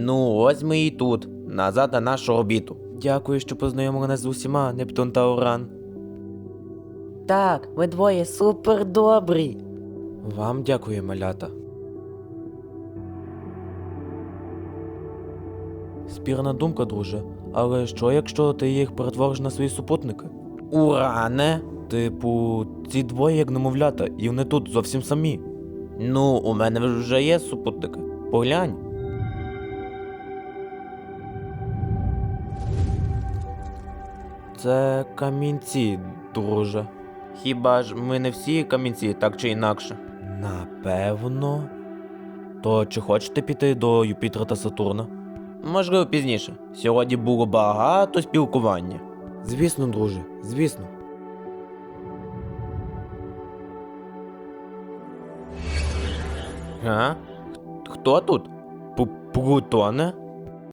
Ну, ось ми і тут, назад на нашу орбіту. Дякую, що познайомили нас з усіма, Нептун та Уран. Так, ви двоє супер добрі. Вам дякую, малята. Спірна думка, друже. Але що, якщо ти їх перетвориш на свої супутники? Уране? Типу, ці двоє як немовлята, і вони тут зовсім самі. Ну, у мене вже є супутники. Поглянь. Це камінці, друже. Хіба ж ми не всі камінці, так чи інакше? Напевно. То чи хочете піти до Юпітера та Сатурна? Можливо, пізніше. Сьогодні було багато спілкування. Звісно, друже, звісно. А? Хто тут? Плутоне?